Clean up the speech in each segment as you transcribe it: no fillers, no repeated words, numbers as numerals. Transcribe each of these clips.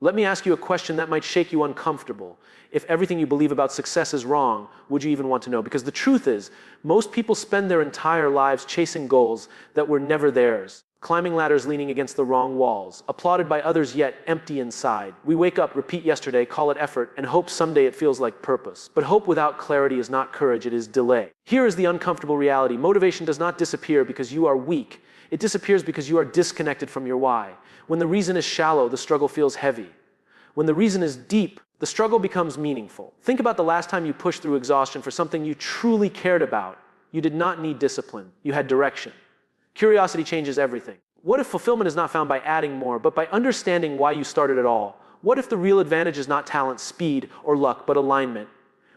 Let me ask you a question that might shake you uncomfortable. If everything you believe about success is wrong, would you even want to know? Because the truth is, most people spend their entire lives chasing goals that were never theirs. Climbing ladders leaning against the wrong walls, applauded by others yet empty inside. We wake up, repeat yesterday, call it effort, and hope someday it feels like purpose. But hope without clarity is not courage, it is delay. Here is the uncomfortable reality. Motivation does not disappear because you are weak. It disappears because you are disconnected from your why. When the reason is shallow, the struggle feels heavy. When the reason is deep, the struggle becomes meaningful. Think about the last time you pushed through exhaustion for something you truly cared about. You did not need discipline. You had direction. Curiosity changes everything. What if fulfillment is not found by adding more, but by understanding why you started at all? What if the real advantage is not talent, speed, or luck, but alignment?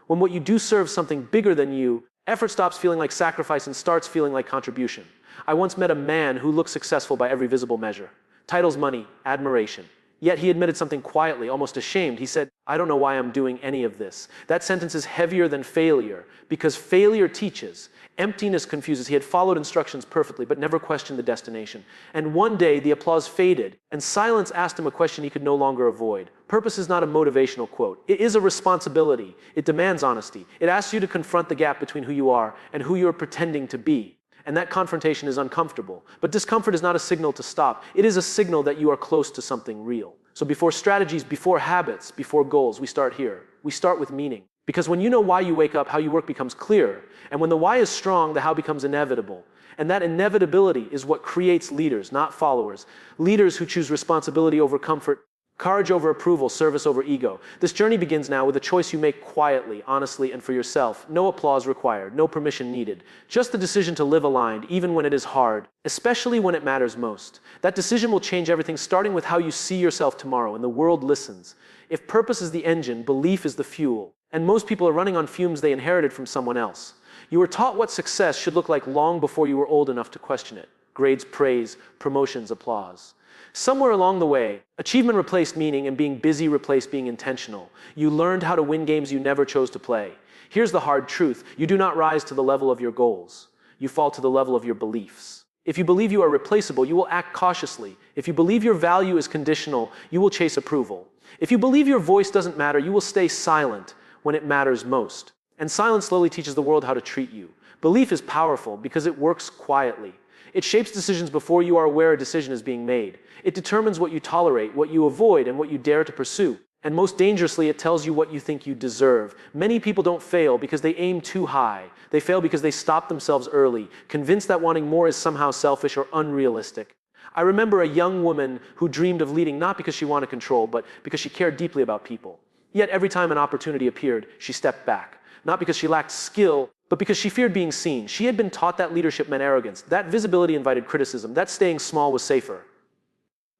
When what you do serves something bigger than you, effort stops feeling like sacrifice and starts feeling like contribution. I once met a man who looked successful by every visible measure. Titles, money, admiration. Yet he admitted something quietly, almost ashamed. He said, "I don't know why I'm doing any of this." That sentence is heavier than failure, because failure teaches. Emptiness confuses. He had followed instructions perfectly, but never questioned the destination. And one day, the applause faded, and silence asked him a question he could no longer avoid. Purpose is not a motivational quote. It is a responsibility. It demands honesty. It asks you to confront the gap between who you are and who you are pretending to be. And that confrontation is uncomfortable. But discomfort is not a signal to stop. It is a signal that you are close to something real. So before strategies, before habits, before goals, we start here. We start with meaning. Because when you know why you wake up, how you work becomes clear. And when the why is strong, the how becomes inevitable. And that inevitability is what creates leaders, not followers. Leaders who choose responsibility over comfort, courage over approval, service over ego. This journey begins now with a choice you make quietly, honestly, and for yourself. No applause required, no permission needed. Just the decision to live aligned, even when it is hard, especially when it matters most. That decision will change everything, starting with how you see yourself tomorrow, and the world listens. If purpose is the engine, belief is the fuel. And most people are running on fumes they inherited from someone else. You were taught what success should look like long before you were old enough to question it. Grades, praise, promotions, applause. Somewhere along the way, achievement replaced meaning and being busy replaced being intentional. You learned how to win games you never chose to play. Here's the hard truth. You do not rise to the level of your goals. You fall to the level of your beliefs. If you believe you are replaceable, you will act cautiously. If you believe your value is conditional, you will chase approval. If you believe your voice doesn't matter, you will stay silent when it matters most. And silence slowly teaches the world how to treat you. Belief is powerful because it works quietly. It shapes decisions before you are aware a decision is being made. It determines what you tolerate, what you avoid, and what you dare to pursue. And most dangerously, it tells you what you think you deserve. Many people don't fail because they aim too high. They fail because they stop themselves early, convinced that wanting more is somehow selfish or unrealistic. I remember a young woman who dreamed of leading not because she wanted control, but because she cared deeply about people. Yet every time an opportunity appeared, she stepped back. Not because she lacked skill, but because she feared being seen. She had been taught that leadership meant arrogance, that visibility invited criticism, that staying small was safer.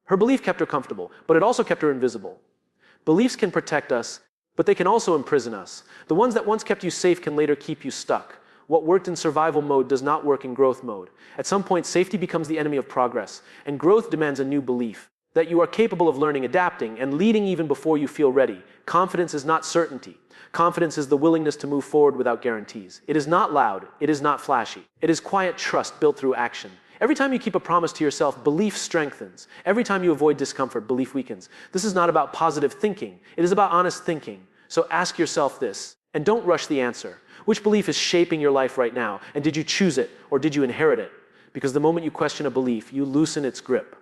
Her belief kept her comfortable, but it also kept her invisible. Beliefs can protect us, but they can also imprison us. The ones that once kept you safe can later keep you stuck. What worked in survival mode does not work in growth mode. At some point, safety becomes the enemy of progress, and growth demands a new belief. That you are capable of learning, adapting, and leading even before you feel ready. Confidence is not certainty. Confidence is the willingness to move forward without guarantees. It is not loud. It is not flashy. It is quiet trust built through action. Every time you keep a promise to yourself, belief strengthens. Every time you avoid discomfort, belief weakens. This is not about positive thinking. It is about honest thinking. So ask yourself this, and don't rush the answer. Which belief is shaping your life right now? And did you choose it, or did you inherit it? Because the moment you question a belief, you loosen its grip.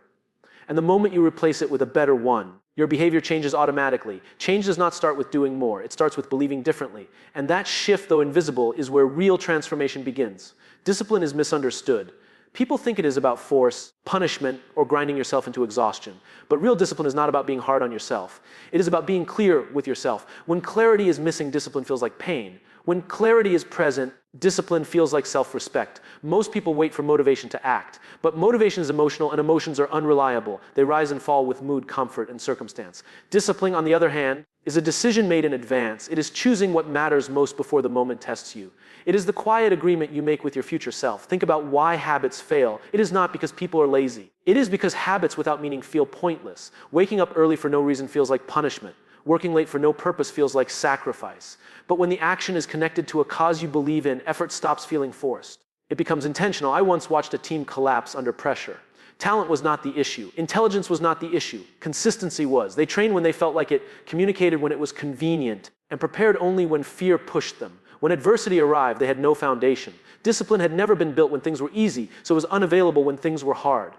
And the moment you replace it with a better one, your behavior changes automatically. Change does not start with doing more. It starts with believing differently. And that shift, though invisible, is where real transformation begins. Discipline is misunderstood. People think it is about force, punishment, or grinding yourself into exhaustion. But real discipline is not about being hard on yourself. It is about being clear with yourself. When clarity is missing, discipline feels like pain. When clarity is present, discipline feels like self-respect. Most people wait for motivation to act. But motivation is emotional, and emotions are unreliable. They rise and fall with mood, comfort, and circumstance. Discipline, on the other hand, is a decision made in advance. It is choosing what matters most before the moment tests you. It is the quiet agreement you make with your future self. Think about why habits fail. It is not because people are lazy. It is because habits without meaning feel pointless. Waking up early for no reason feels like punishment. Working late for no purpose feels like sacrifice. But when the action is connected to a cause you believe in, effort stops feeling forced. It becomes intentional. I once watched a team collapse under pressure. Talent was not the issue. Intelligence was not the issue. Consistency was. They trained when they felt like it, communicated when it was convenient, and prepared only when fear pushed them. When adversity arrived, they had no foundation. Discipline had never been built when things were easy, so it was unavailable when things were hard.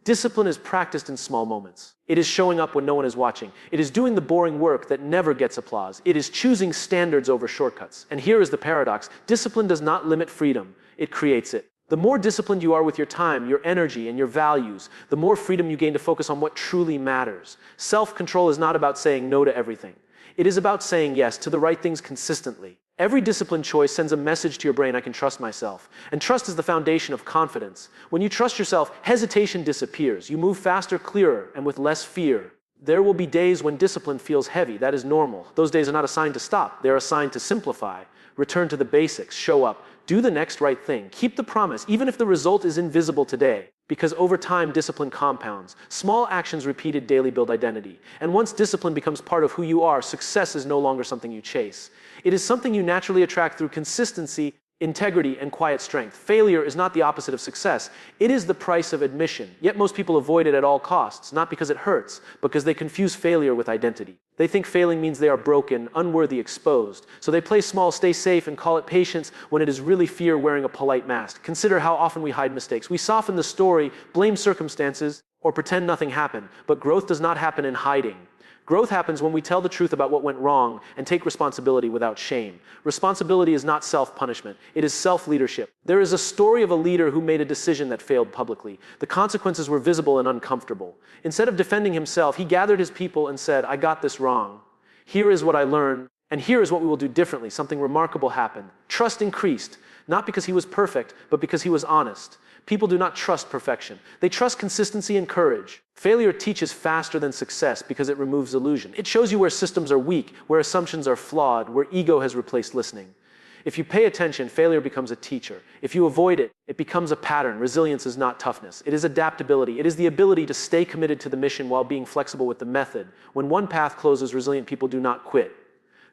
Discipline is practiced in small moments. It is showing up when no one is watching. It is doing the boring work that never gets applause. It is choosing standards over shortcuts. And here is the paradox. Discipline does not limit freedom. It creates it. The more disciplined you are with your time, your energy, and your values, the more freedom you gain to focus on what truly matters. Self-control is not about saying no to everything. It is about saying yes to the right things consistently. Every disciplined choice sends a message to your brain, I can trust myself. And trust is the foundation of confidence. When you trust yourself, hesitation disappears. You move faster, clearer, and with less fear. There will be days when discipline feels heavy. That is normal. Those days are not a sign to stop. They're a sign to simplify. Return to the basics. Show up. Do the next right thing. Keep the promise, even if the result is invisible today. Because over time, discipline compounds. Small actions repeated daily build identity. And once discipline becomes part of who you are, success is no longer something you chase. It is something you naturally attract through consistency, integrity, and quiet strength. Failure is not the opposite of success. It is the price of admission. Yet most people avoid it at all costs, not because it hurts, but because they confuse failure with identity. They think failing means they are broken, unworthy, exposed. So they play small, stay safe, and call it patience when it is really fear wearing a polite mask. Consider how often we hide mistakes. We soften the story, blame circumstances, or pretend nothing happened. But growth does not happen in hiding. Growth happens when we tell the truth about what went wrong and take responsibility without shame. Responsibility is not self-punishment. It is self-leadership. There is a story of a leader who made a decision that failed publicly. The consequences were visible and uncomfortable. Instead of defending himself, he gathered his people and said, I got this wrong. Here is what I learned, and here is what we will do differently. Something remarkable happened. Trust increased, not because he was perfect, but because he was honest. People do not trust perfection. They trust consistency and courage. Failure teaches faster than success because it removes illusion. It shows you where systems are weak, where assumptions are flawed, where ego has replaced listening. If you pay attention, failure becomes a teacher. If you avoid it, it becomes a pattern. Resilience is not toughness. It is adaptability. It is the ability to stay committed to the mission while being flexible with the method. When one path closes, resilient people do not quit.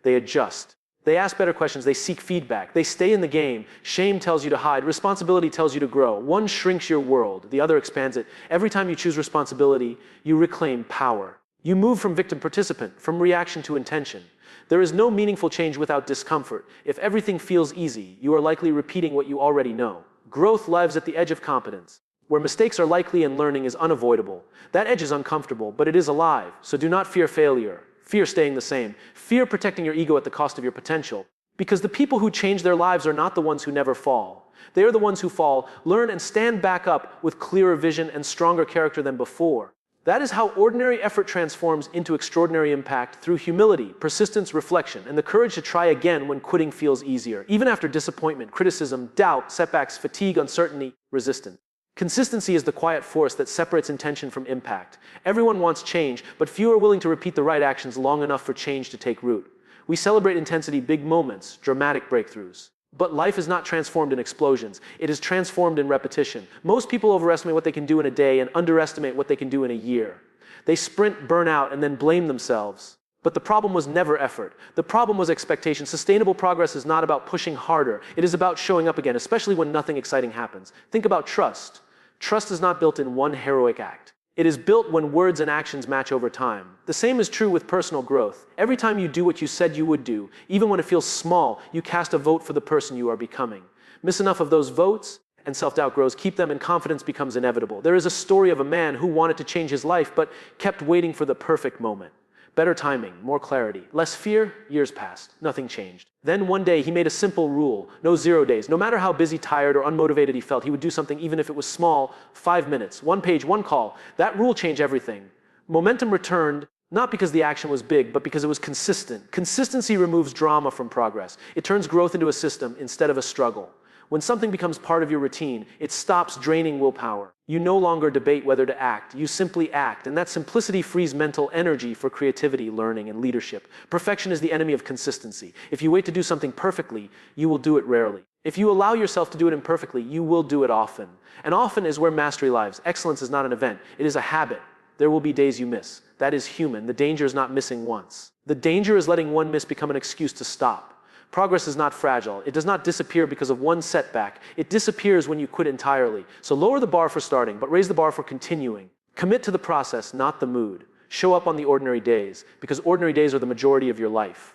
They adjust. They ask better questions. They seek feedback. They stay in the game. Shame tells you to hide. Responsibility tells you to grow. One shrinks your world. The other expands it. Every time you choose responsibility, you reclaim power. You move from victim-participant, from reaction to intention. There is no meaningful change without discomfort. If everything feels easy, you are likely repeating what you already know. Growth lives at the edge of competence, where mistakes are likely and learning is unavoidable. That edge is uncomfortable, but it is alive. So do not fear failure. Fear staying the same. Fear protecting your ego at the cost of your potential. Because the people who change their lives are not the ones who never fall. They are the ones who fall, learn, and stand back up with clearer vision and stronger character than before. That is how ordinary effort transforms into extraordinary impact through humility, persistence, reflection, and the courage to try again when quitting feels easier, even after disappointment, criticism, doubt, setbacks, fatigue, uncertainty, resistance. Consistency is the quiet force that separates intention from impact. Everyone wants change, but few are willing to repeat the right actions long enough for change to take root. We celebrate intensity, big moments, dramatic breakthroughs. But life is not transformed in explosions. It is transformed in repetition. Most people overestimate what they can do in a day and underestimate what they can do in a year. They sprint, burn out, and then blame themselves. But the problem was never effort. The problem was expectation. Sustainable progress is not about pushing harder. It is about showing up again, especially when nothing exciting happens. Think about trust. Trust is not built in one heroic act. It is built when words and actions match over time. The same is true with personal growth. Every time you do what you said you would do, even when it feels small, you cast a vote for the person you are becoming. Miss enough of those votes, and self-doubt grows. Keep them, and confidence becomes inevitable. There is a story of a man who wanted to change his life, but kept waiting for the perfect moment. Better timing, more clarity, less fear. Years passed. Nothing changed. Then one day he made a simple rule. No 0 days. No matter how busy, tired, or unmotivated he felt, he would do something even if it was small. 5 minutes, 1 page, 1 call. That rule changed everything. Momentum returned, not because the action was big, but because it was consistent. Consistency removes drama from progress. It turns growth into a system instead of a struggle. When something becomes part of your routine, it stops draining willpower. You no longer debate whether to act, you simply act, and that simplicity frees mental energy for creativity, learning, and leadership. Perfection is the enemy of consistency. If you wait to do something perfectly, you will do it rarely. If you allow yourself to do it imperfectly, you will do it often. And often is where mastery lives. Excellence is not an event, it is a habit. There will be days you miss. That is human. The danger is not missing once. The danger is letting one miss become an excuse to stop. Progress is not fragile. It does not disappear because of one setback. It disappears when you quit entirely. So lower the bar for starting, but raise the bar for continuing. Commit to the process, not the mood. Show up on the ordinary days, because ordinary days are the majority of your life.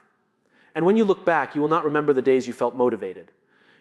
And when you look back, you will not remember the days you felt motivated.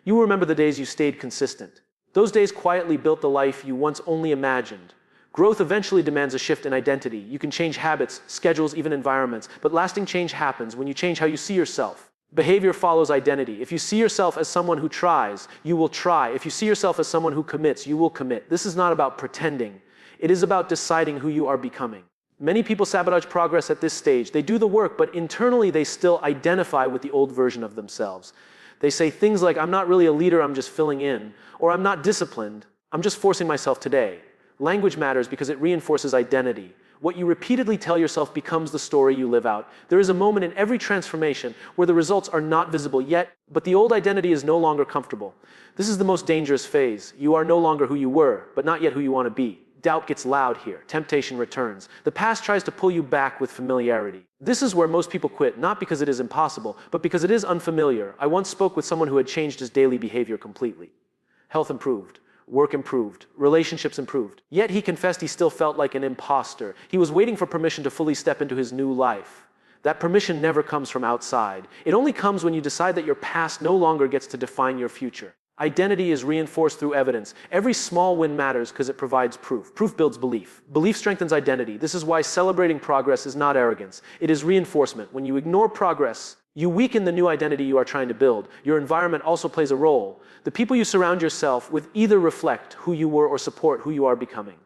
You will remember the days you stayed consistent. Those days quietly built the life you once only imagined. Growth eventually demands a shift in identity. You can change habits, schedules, even environments, but lasting change happens when you change how you see yourself. Behavior follows identity. If you see yourself as someone who tries, you will try. If you see yourself as someone who commits, you will commit. This is not about pretending. It is about deciding who you are becoming. Many people sabotage progress at this stage. They do the work, but internally they still identify with the old version of themselves. They say things like, I'm not really a leader, I'm just filling in. Or I'm not disciplined, I'm just forcing myself today. Language matters because it reinforces identity. What you repeatedly tell yourself becomes the story you live out. There is a moment in every transformation where the results are not visible yet, but the old identity is no longer comfortable. This is the most dangerous phase. You are no longer who you were, but not yet who you want to be. Doubt gets loud here. Temptation returns. The past tries to pull you back with familiarity. This is where most people quit, not because it is impossible, but because it is unfamiliar. I once spoke with someone who had changed his daily behavior completely. Health improved. Work improved. Relationships improved. Yet he confessed he still felt like an imposter. He was waiting for permission to fully step into his new life. That permission never comes from outside. It only comes when you decide that your past no longer gets to define your future. Identity is reinforced through evidence. Every small win matters because it provides proof. Proof builds belief. Belief strengthens identity. This is why celebrating progress is not arrogance. It is reinforcement. When you ignore progress, you weaken the new identity you are trying to build. Your environment also plays a role. The people you surround yourself with either reflect who you were or support who you are becoming.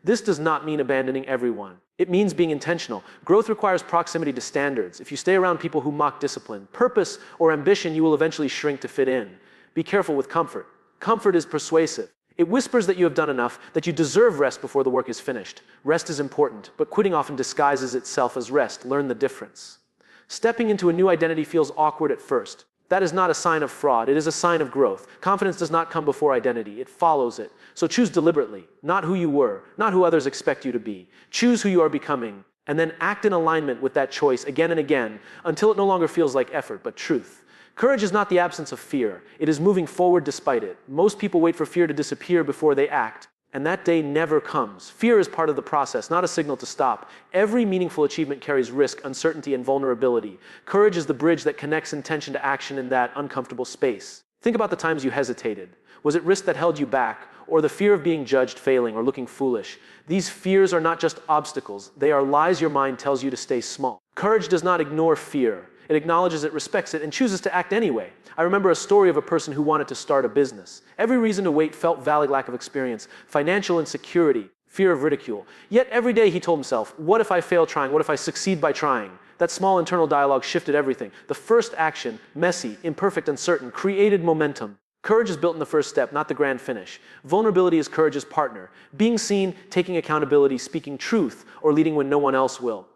This does not mean abandoning everyone. It means being intentional. Growth requires proximity to standards. If you stay around people who mock discipline, purpose, or ambition, you will eventually shrink to fit in. Be careful with comfort. Comfort is persuasive. It whispers that you have done enough, that you deserve rest before the work is finished. Rest is important, but quitting often disguises itself as rest. Learn the difference. Stepping into a new identity feels awkward at first. That is not a sign of fraud. It is a sign of growth. Confidence does not come before identity. It follows it. So choose deliberately, not who you were, not who others expect you to be. Choose who you are becoming, and then act in alignment with that choice again and again until it no longer feels like effort, but truth. Courage is not the absence of fear. It is moving forward despite it. Most people wait for fear to disappear before they act, and that day never comes. Fear is part of the process, not a signal to stop. Every meaningful achievement carries risk, uncertainty, and vulnerability. Courage is the bridge that connects intention to action in that uncomfortable space. Think about the times you hesitated. Was it risk that held you back, or the fear of being judged, failing, or looking foolish? These fears are not just obstacles. They are lies your mind tells you to stay small. Courage does not ignore fear. It acknowledges it, respects it, and chooses to act anyway. I remember a story of a person who wanted to start a business. Every reason to wait felt valid: lack of experience, financial insecurity, fear of ridicule. Yet every day he told himself, what if I fail trying? What if I succeed by trying? That small internal dialogue shifted everything. The first action, messy, imperfect, uncertain, created momentum. Courage is built in the first step, not the grand finish. Vulnerability is courage's partner. Being seen, taking accountability, speaking truth, or leading when no one else will.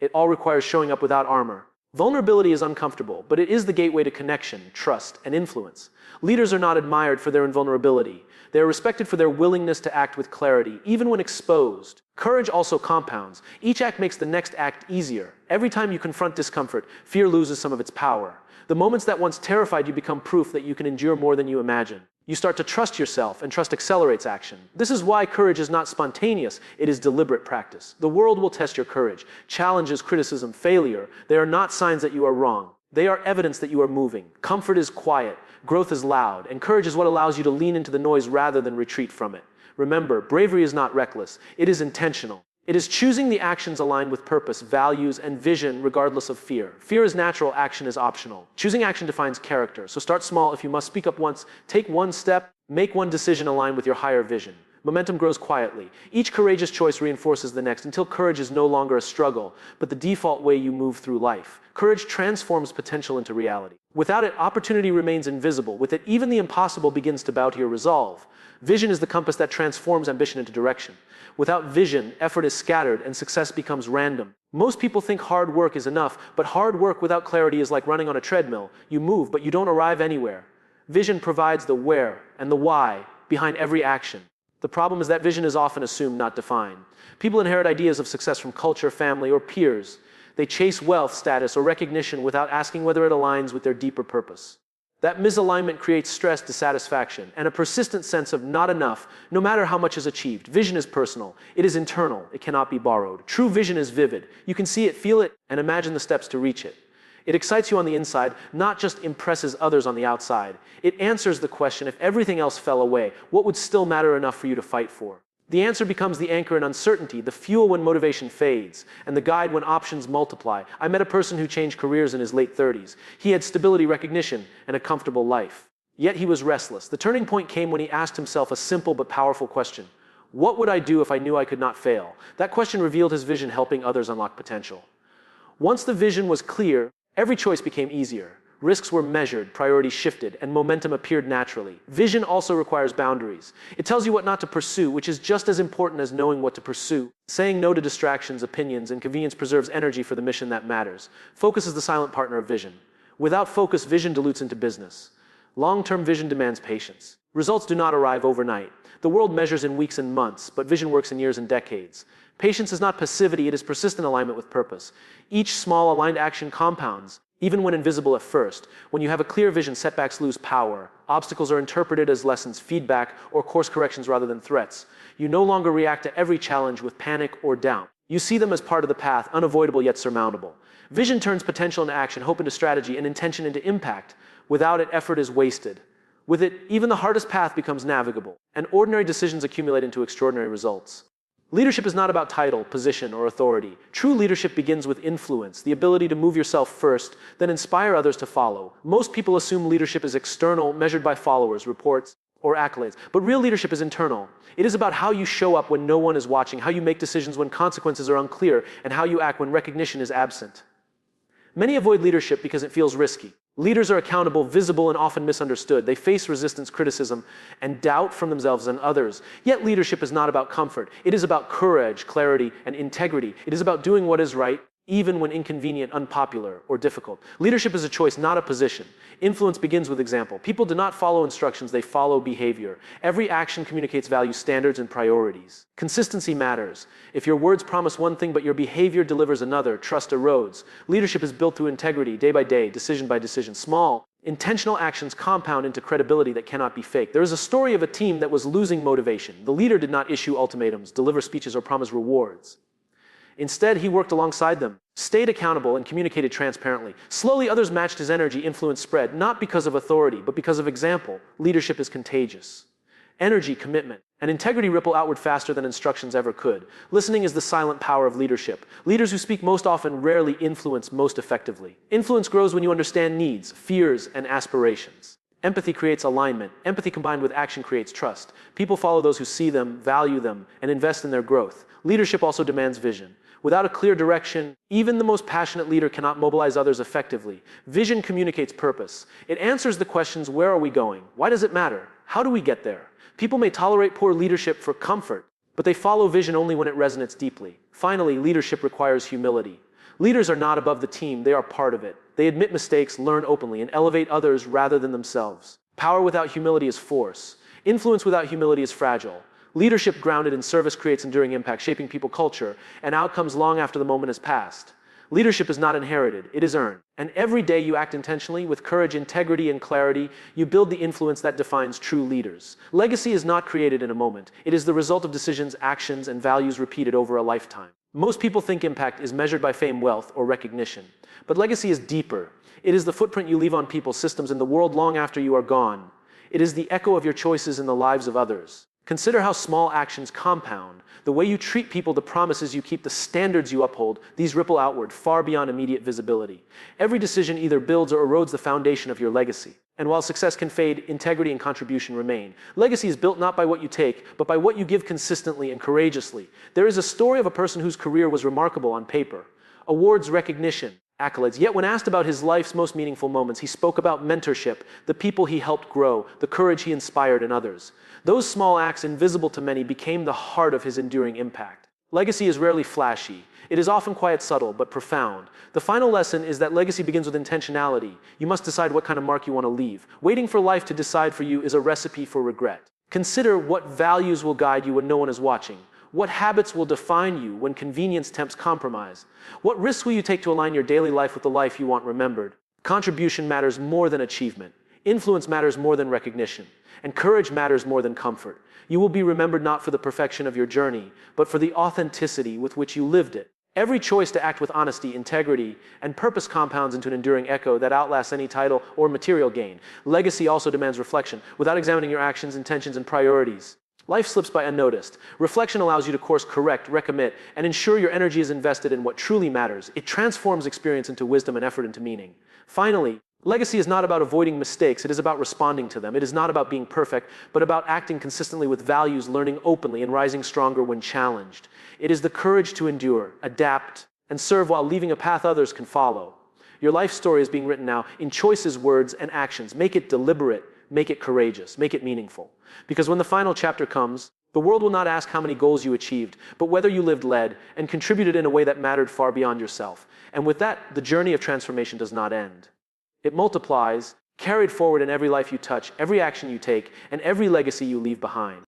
It all requires showing up without armor. Vulnerability is uncomfortable, but it is the gateway to connection, trust, and influence. Leaders are not admired for their invulnerability. They are respected for their willingness to act with clarity, even when exposed. Courage also compounds. Each act makes the next act easier. Every time you confront discomfort, fear loses some of its power. The moments that once terrified you become proof that you can endure more than you imagine. You start to trust yourself, and trust accelerates action. This is why courage is not spontaneous, it is deliberate practice. The world will test your courage. Challenges, criticism, failure, they are not signs that you are wrong. They are evidence that you are moving. Comfort is quiet, growth is loud, and courage is what allows you to lean into the noise rather than retreat from it. Remember, bravery is not reckless, it is intentional. It is choosing the actions aligned with purpose, values, and vision regardless of fear. Fear is natural, action is optional. Choosing action defines character, so start small. If you must speak up once, take one step, make one decision aligned with your higher vision. Momentum grows quietly. Each courageous choice reinforces the next until courage is no longer a struggle, but the default way you move through life. Courage transforms potential into reality. Without it, opportunity remains invisible. With it, even the impossible begins to bow to your resolve. Vision is the compass that transforms ambition into direction. Without vision, effort is scattered and success becomes random. Most people think hard work is enough, but hard work without clarity is like running on a treadmill. You move, but you don't arrive anywhere. Vision provides the where and the why behind every action. The problem is that vision is often assumed, not defined. People inherit ideas of success from culture, family, or peers. They chase wealth, status, or recognition without asking whether it aligns with their deeper purpose. That misalignment creates stress, dissatisfaction, and a persistent sense of not enough, no matter how much is achieved. Vision is personal. It is internal. It cannot be borrowed. True vision is vivid. You can see it, feel it, and imagine the steps to reach it. It excites you on the inside, not just impresses others on the outside. It answers the question, if everything else fell away, what would still matter enough for you to fight for? The answer becomes the anchor in uncertainty, the fuel when motivation fades, and the guide when options multiply. I met a person who changed careers in his late 30s. He had stability, recognition, and a comfortable life. Yet he was restless. The turning point came when he asked himself a simple but powerful question. What would I do if I knew I could not fail? That question revealed his vision, helping others unlock potential. Once the vision was clear, every choice became easier. Risks were measured, priorities shifted, and momentum appeared naturally. Vision also requires boundaries. It tells you what not to pursue, which is just as important as knowing what to pursue. Saying no to distractions, opinions, and convenience preserves energy for the mission that matters. Focus is the silent partner of vision. Without focus, vision dilutes into business. Long-term vision demands patience. Results do not arrive overnight. The world measures in weeks and months, but vision works in years and decades. Patience is not passivity, it is persistent alignment with purpose. Each small aligned action compounds, even when invisible at first. When you have a clear vision, setbacks lose power. Obstacles are interpreted as lessons, feedback, or course corrections rather than threats. You no longer react to every challenge with panic or doubt. You see them as part of the path, unavoidable yet surmountable. Vision turns potential into action, hope into strategy, and intention into impact. Without it, effort is wasted. With it, even the hardest path becomes navigable, and ordinary decisions accumulate into extraordinary results. Leadership is not about title, position, or authority. True leadership begins with influence, the ability to move yourself first, then inspire others to follow. Most people assume leadership is external, measured by followers, reports, or accolades. But real leadership is internal. It is about how you show up when no one is watching, how you make decisions when consequences are unclear, and how you act when recognition is absent. Many avoid leadership because it feels risky. Leaders are accountable, visible, and often misunderstood. They face resistance, criticism, and doubt from themselves and others. Yet leadership is not about comfort. It is about courage, clarity, and integrity. It is about doing what is right, even when inconvenient, unpopular, or difficult. Leadership is a choice, not a position. Influence begins with example. People do not follow instructions, they follow behavior. Every action communicates value, standards, and priorities. Consistency matters. If your words promise one thing but your behavior delivers another, trust erodes. Leadership is built through integrity, day by day, decision by decision. Small, intentional actions compound into credibility that cannot be faked. There is a story of a team that was losing motivation. The leader did not issue ultimatums, deliver speeches, or promise rewards. Instead, he worked alongside them, stayed accountable, and communicated transparently. Slowly, others matched his energy, influence spread, not because of authority, but because of example. Leadership is contagious. Energy, commitment, and integrity ripple outward faster than instructions ever could. Listening is the silent power of leadership. Leaders who speak most often rarely influence most effectively. Influence grows when you understand needs, fears, and aspirations. Empathy creates alignment. Empathy combined with action creates trust. People follow those who see them, value them, and invest in their growth. Leadership also demands vision. Without a clear direction, even the most passionate leader cannot mobilize others effectively. Vision communicates purpose. It answers the questions, where are we going? Why does it matter? How do we get there? People may tolerate poor leadership for comfort, but they follow vision only when it resonates deeply. Finally, leadership requires humility. Leaders are not above the team, they are part of it. They admit mistakes, learn openly, and elevate others rather than themselves. Power without humility is force. Influence without humility is fragile. Leadership grounded in service creates enduring impact, shaping people, culture, and outcomes long after the moment has passed. Leadership is not inherited, it is earned. And every day you act intentionally with courage, integrity, and clarity, you build the influence that defines true leaders. Legacy is not created in a moment. It is the result of decisions, actions, and values repeated over a lifetime. Most people think impact is measured by fame, wealth, or recognition. But legacy is deeper. It is the footprint you leave on people, systems, and the world long after you are gone. It is the echo of your choices in the lives of others. Consider how small actions compound. The way you treat people, the promises you keep, the standards you uphold, these ripple outward, far beyond immediate visibility. Every decision either builds or erodes the foundation of your legacy. And while success can fade, integrity and contribution remain. Legacy is built not by what you take, but by what you give consistently and courageously. There is a story of a person whose career was remarkable on paper. Awards, recognition, accolades. Yet when asked about his life's most meaningful moments, he spoke about mentorship, the people he helped grow, the courage he inspired in others. Those small acts, invisible to many, became the heart of his enduring impact. Legacy is rarely flashy. It is often quiet, subtle, but profound. The final lesson is that legacy begins with intentionality. You must decide what kind of mark you want to leave. Waiting for life to decide for you is a recipe for regret. Consider what values will guide you when no one is watching. What habits will define you when convenience tempts compromise? What risks will you take to align your daily life with the life you want remembered? Contribution matters more than achievement. Influence matters more than recognition. And courage matters more than comfort. You will be remembered not for the perfection of your journey, but for the authenticity with which you lived it. Every choice to act with honesty, integrity, and purpose compounds into an enduring echo that outlasts any title or material gain. Legacy also demands reflection, without examining your actions, intentions, and priorities. Life slips by unnoticed. Reflection allows you to course correct, recommit, and ensure your energy is invested in what truly matters. It transforms experience into wisdom and effort into meaning. Finally, legacy is not about avoiding mistakes, it is about responding to them. It is not about being perfect, but about acting consistently with values, learning openly, and rising stronger when challenged. It is the courage to endure, adapt, and serve while leaving a path others can follow. Your life story is being written now in choices, words, and actions. Make it deliberate, make it courageous, make it meaningful. Because when the final chapter comes, the world will not ask how many goals you achieved, but whether you lived, led, and contributed in a way that mattered far beyond yourself. And with that, the journey of transformation does not end. It multiplies, carried forward in every life you touch, every action you take, and every legacy you leave behind.